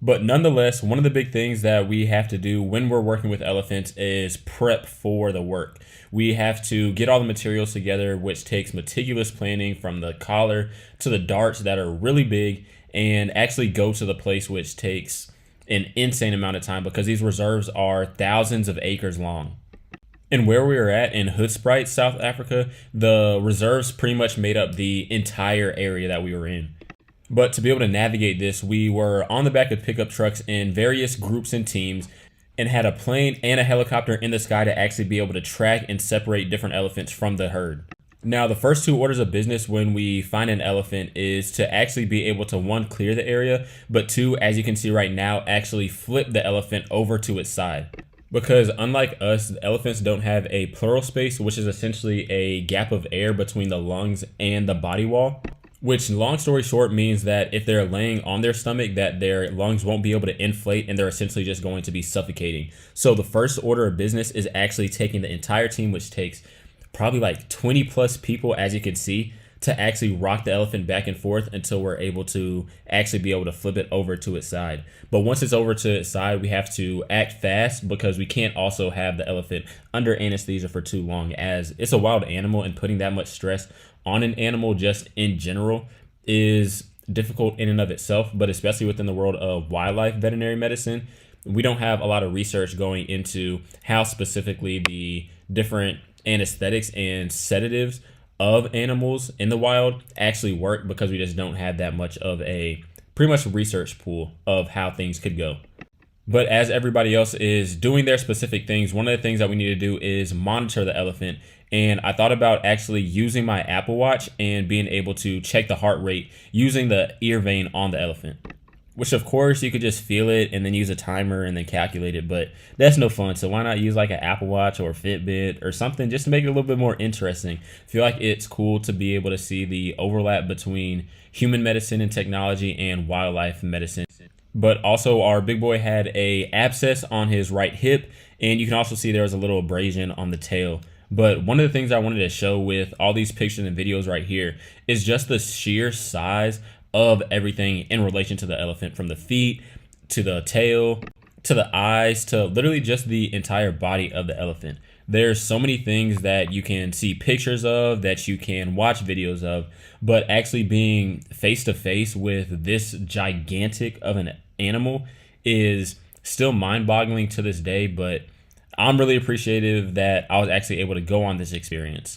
But nonetheless, one of the big things that we have to do when we're working with elephants is prep for the work. We have to get all the materials together, which takes meticulous planning from the collar to the darts that are really big, and actually go to the place, which takes an insane amount of time because these reserves are thousands of acres long. And where we were at in Hoedspruit, South Africa, the reserves pretty much made up the entire area that we were in. But to be able to navigate this, we were on the back of pickup trucks in various groups and teams and had a plane and a helicopter in the sky to actually be able to track and separate different elephants from the herd. Now, the first two orders of business when we find an elephant is to actually be able to, one, clear the area, but two, as you can see right now, actually flip the elephant over to its side. Because unlike us, the elephants don't have a pleural space, which is essentially a gap of air between the lungs and the body wall. Which, long story short, means that if they're laying on their stomach, that their lungs won't be able to inflate and they're essentially just going to be suffocating. So the first order of business is actually taking the entire team, which takes probably like 20 plus people, as you can see, to actually rock the elephant back and forth until we're able to actually be able to flip it over to its side. But once it's over to its side, we have to act fast because we can't also have the elephant under anesthesia for too long, as it's a wild animal, and putting that much stress on an animal just in general is difficult in and of itself. But especially within the world of wildlife veterinary medicine, we don't have a lot of research going into how specifically the different anesthetics and sedatives of animals in the wild actually work, because we just don't have that much of a pretty much research pool of how things could go. But as everybody else is doing their specific things, one of the things that we need to do is monitor the elephant. And I thought about actually using my Apple Watch and being able to check the heart rate using the ear vein on the elephant. Which, of course, you could just feel it and then use a timer and then calculate it, but that's no fun. So why not use like an Apple Watch or a Fitbit or something just to make it a little bit more interesting? I feel like it's cool to be able to see the overlap between human medicine and technology and wildlife medicine. But also, our big boy had a abscess on his right hip, and you can also see there was a little abrasion on the tail. But one of the things I wanted to show with all these pictures and videos right here is just the sheer size of everything in relation to the elephant, from the feet to the tail to the eyes to literally just the entire body of the elephant. There's so many things that you can see pictures of, that you can watch videos of, but actually being face to face with this gigantic of an animal is still mind-boggling to this day. But I'm really appreciative that I was actually able to go on this experience.